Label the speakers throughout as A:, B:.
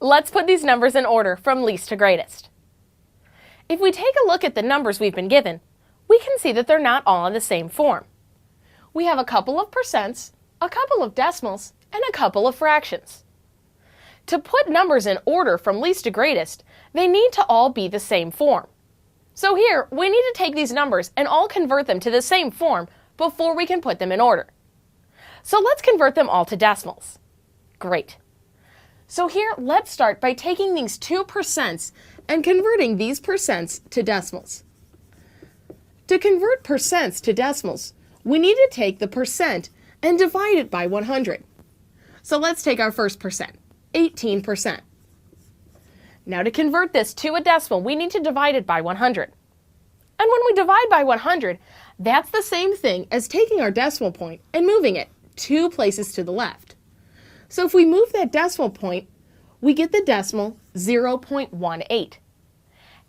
A: Let's put these numbers in order from least to greatest. If we take a look at the numbers we've been given, we can see that they're not all in the same form. We have a couple of percents, a couple of decimals, and a couple of fractions. To put numbers in order from least to greatest, they need to all be the same form. So here, we need to take these numbers and all convert them to the same form before we can put them in order. So let's convert them all to decimals. Great. So here, let's start by taking these 2 percents and converting these percents to decimals. To convert percents to decimals, we need to take the percent and divide it by 100. So let's take our first percent, 18%. Now to convert this to a decimal, we need to divide it by 100. And when we divide by 100, that's the same thing as taking our decimal point and moving it 2 places to the left. So if we move that decimal point, we get the decimal 0.18.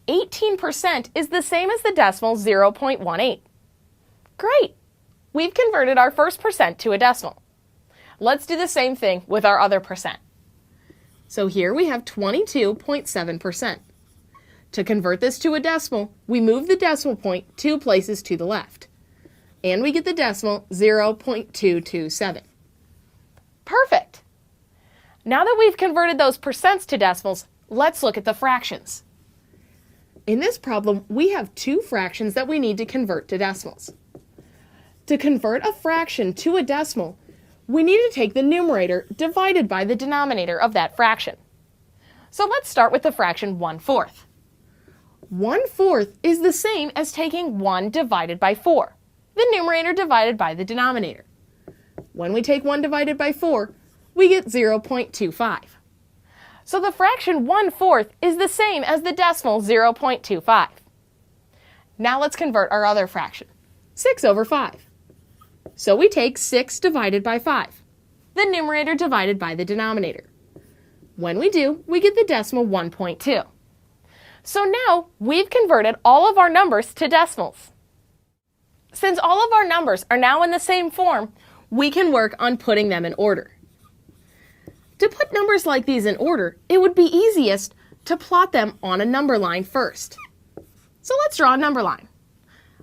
A: 18% is the same as the decimal 0.18. Great! We've converted our first percent to a decimal. Let's do the same thing with our other percent. So here we have 22.7%. To convert this to a decimal, we move the decimal point 2 places to the left. And we get the decimal 0.227. Perfect! Now that we've converted those percents to decimals, let's look at the fractions. In this problem, we have 2 fractions that we need to convert to decimals. To convert a fraction to a decimal, we need to take the numerator divided by the denominator of that fraction. So let's start with the fraction 1/4. 1/4 is the same as taking 1 divided by 4, the numerator divided by the denominator. When we take 1 divided by 4, we get 0.25. So the fraction 1/4 is the same as the decimal 0.25. Now let's convert our other fraction, 6/5. So we take 6 divided by 5, the numerator divided by the denominator. When we do, we get the decimal 1.2. So now we've converted all of our numbers to decimals. Since all of our numbers are now in the same form, we can work on putting them in order. To put numbers like these in order, it would be easiest to plot them on a number line first. So let's draw a number line.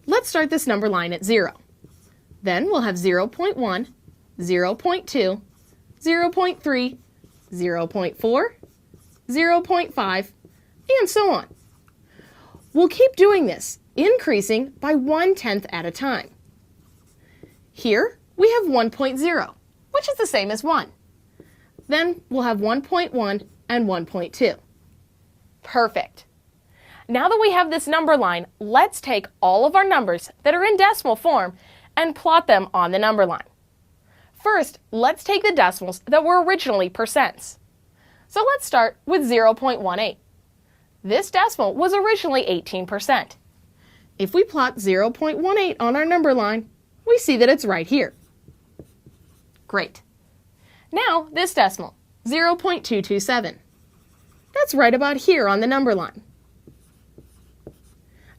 A: Let's start this number line at 0. Then we'll have 0.1, 0.2, 0.3, 0.4, 0.5, and so on. We'll keep doing this, increasing by 1/10 at a time. Here we have 1.0, which is the same as 1. Then we'll have 1.1 and 1.2. Perfect. Now that we have this number line, let's take all of our numbers that are in decimal form and plot them on the number line. First, let's take the decimals that were originally percents. So let's start with 0.18. This decimal was originally 18%. If we plot 0.18 on our number line, we see that it's right here. Great. Now this decimal, 0.227. That's right about here on the number line.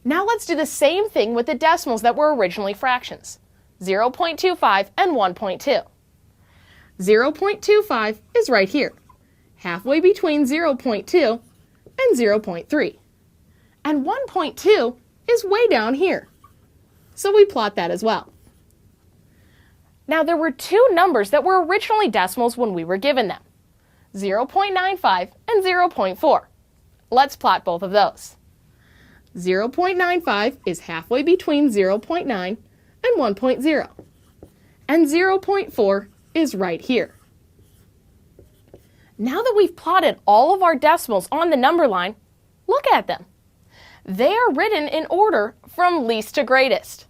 A: Now let's do the same thing with the decimals that were originally fractions, 0.25 and 1.2. 0.25 is right here, halfway between 0.2 and 0.3. And 1.2 is way down here. So we plot that as well. Now there were 2 numbers that were originally decimals when we were given them, 0.95 and 0.4. Let's plot both of those. 0.95 is halfway between 0.9 and 1.0. And 0.4 is right here. Now that we've plotted all of our decimals on the number line, look at them. They are written in order from least to greatest.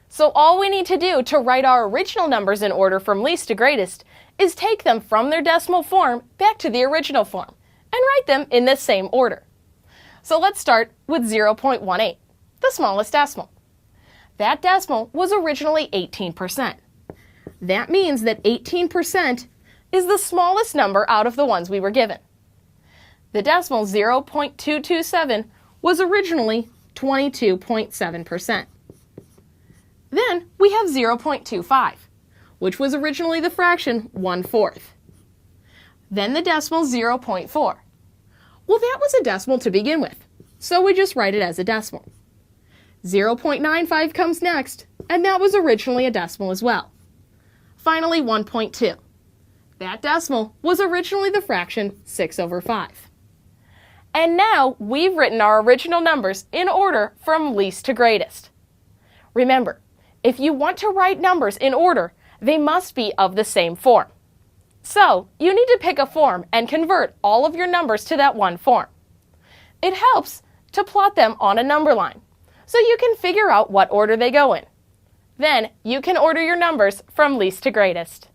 A: So all we need to do to write our original numbers in order from least to greatest is take them from their decimal form back to the original form and write them in the same order. So let's start with 0.18, the smallest decimal. That decimal was originally 18%. That means that 18% is the smallest number out of the ones we were given. The decimal 0.227 was originally 22.7%. Then we have 0.25, which was originally the fraction 1/4. Then the decimal 0.4, Well, that was a decimal to begin with, so we just write it as a decimal. 0.95 comes next, and that was originally a decimal as well. Finally, 1.2. That decimal was originally the fraction 6/5. And now we've written our original numbers in order from least to greatest. Remember, if you want to write numbers in order, they must be of the same form. So, you need to pick a form and convert all of your numbers to that one form. It helps to plot them on a number line, so you can figure out what order they go in. Then, you can order your numbers from least to greatest.